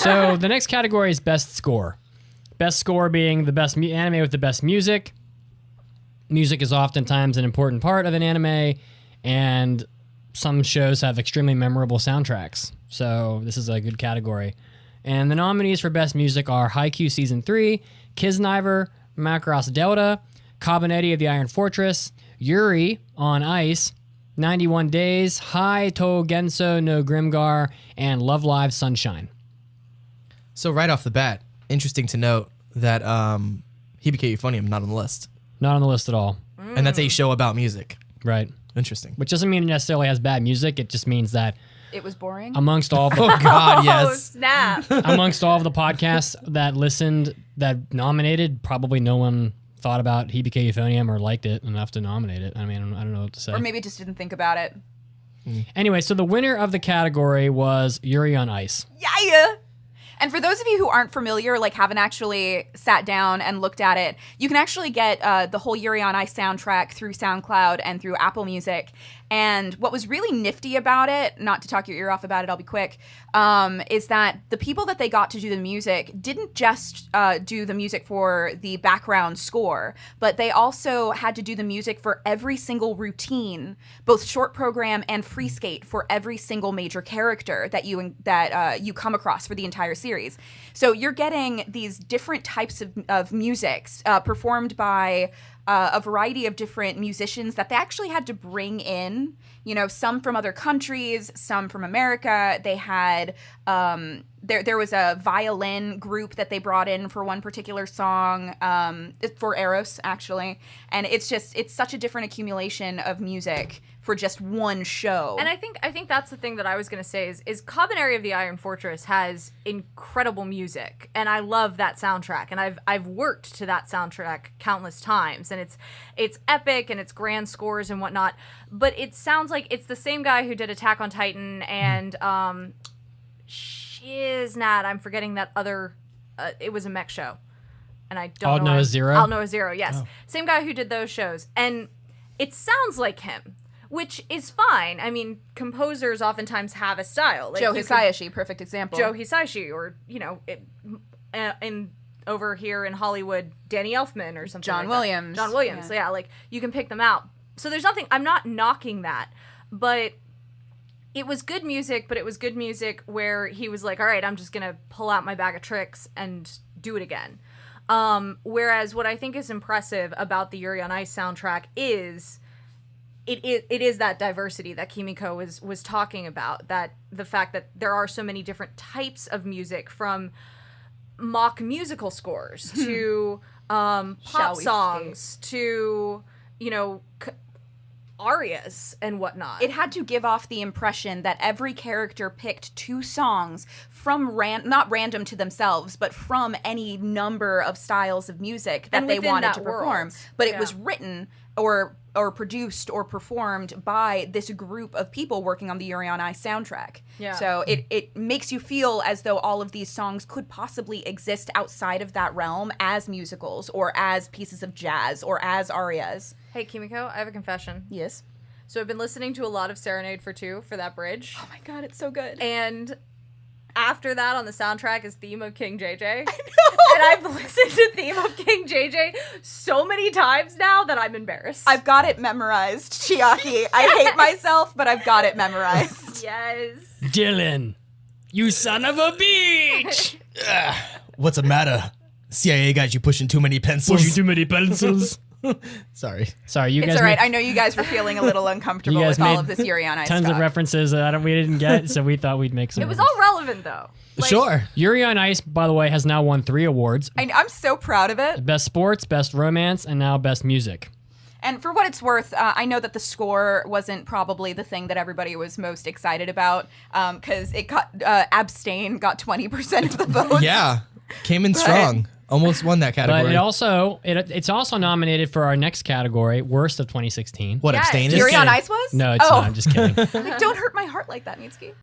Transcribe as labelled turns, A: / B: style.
A: So the next category is best score. Best score being the best anime with the best music. Music is oftentimes an important part of an anime, and some shows have extremely memorable soundtracks. So this is a good category. And the nominees for best music are Haikyuu Season 3, Kisniver, Macross Delta, Kabaneri of the Iron Fortress, Yuri on Ice, 91 Days, Hai to Genso no Grimgar, and Love Live Sunshine.
B: So right off the bat, interesting to note that Hibike Euphonium not on the list.
A: Not on the list at all.
B: And that's a show about music.
A: Right.
B: Interesting.
A: Which doesn't mean it necessarily has bad music. It just means that
C: It was boring.
A: amongst all the
B: Oh God,
D: Oh,
B: yes.
D: snap.
A: amongst all of the podcasts that listened, that nominated, probably no one thought about Hibike Euphonium or liked it enough to nominate it. I mean, I don't know what to say.
C: Or maybe just didn't think about it.
A: Anyway, so the winner of the category was Yuri on Ice.
C: Yeah. And for those of you who aren't familiar, like haven't actually sat down and looked at it, you can actually get the whole Yuri on Ice soundtrack through SoundCloud and through Apple Music. And what was really nifty about it, not to talk your ear off about it, I'll be quick, is that the people that they got to do the music didn't just do the music for the background score, but they also had to do the music for every single routine, both short program and free skate, for every single major character that you come across for the entire series. So you're getting these different types of musics performed by a variety of different musicians that they actually had to bring in, some from other countries, some from America. They had, there was a violin group that they brought in for one particular song, for Eros, actually. And it's such a different accumulation of music for just one show.
D: And I think that's the thing that I was going to say is Kabaneri of the Iron Fortress has incredible music, and I love that soundtrack, and I've worked to that soundtrack countless times, and it's epic and it's grand scores and whatnot, but it sounds like it's the same guy who did Attack on Titan and Shiznat. I'm forgetting that other. It was a mech show, and I don't
A: All
D: know.
A: Noah Zero?
D: All Noah Zero. Yes,
B: Oh.
D: Same guy who did those shows, and it sounds like him. Which is fine. I mean, composers oftentimes have a style. Like
C: Joe Hisaishi, perfect example.
D: Joe Hisaishi, or in over here in Hollywood, Danny Elfman or something.
C: John
D: like
C: Williams.
D: That. John Williams.
C: Yeah.
D: Yeah, like you can pick them out. So there's nothing. I'm not knocking that, but it was good music. But it was good music where he was like, "All right, I'm just gonna pull out my bag of tricks and do it again." Whereas what I think is impressive about the Yuri on Ice soundtrack is. It is that diversity that Kimiko was talking about, that the fact that there are so many different types of music, from mock musical scores to pop songs to arias and whatnot.
C: It had to give off the impression that every character picked two songs from not random to themselves, but from any number of styles of music that
D: And
C: they
D: within
C: wanted
D: that
C: to perform.
D: world.
C: But it
D: Yeah.
C: was written or produced or performed by this group of people working on the Yuri on Ice soundtrack.
D: Yeah.
C: So it makes you feel as though all of these songs could possibly exist outside of that realm as musicals or as pieces of jazz or as arias.
D: Hey, Kimiko, I have a confession.
C: Yes.
D: So I've been listening to a lot of Serenade for Two for that bridge.
C: Oh my God, it's so good.
D: And after that on the soundtrack is Theme of King JJ.
C: I know.
D: And I've listened to Theme of King JJ so many times now that I'm embarrassed.
C: I've got it memorized, Chiaki. I hate myself, but I've got it memorized.
D: Yes.
A: Dylan, you son of a bitch!
B: What's the matter? CIA got you pushing too many pencils.
A: too many pencils.
B: Sorry.
A: Sorry, you
C: It's
A: guys
C: all right.
A: made
C: I know you guys were feeling a little uncomfortable
A: You guys
C: with all
A: made
C: of this Yuri on Ice
A: tons of
C: talk.
A: references that we didn't get, so we thought we'd make some.
D: It was all relevant, though. Like,
B: Sure.
A: Yuri on Ice, by the way, has now won 3 awards:
C: I'm so proud of it.
A: Best Sports, Best Romance, and now Best Music.
C: And for what it's worth, I know that the score wasn't probably the thing that everybody was most excited about, because it got Abstain got 20% of the votes.
B: Yeah. Came in strong. Almost won that category.
A: But it's also nominated for our next category, Worst of 2016.
B: What,
D: Yes.
B: abstain is?
C: Yuri on
A: kidding.
C: Ice was?
A: No, it's
C: Oh.
A: not. I'm just kidding.
C: Like, don't hurt my heart like that, Mitsuki.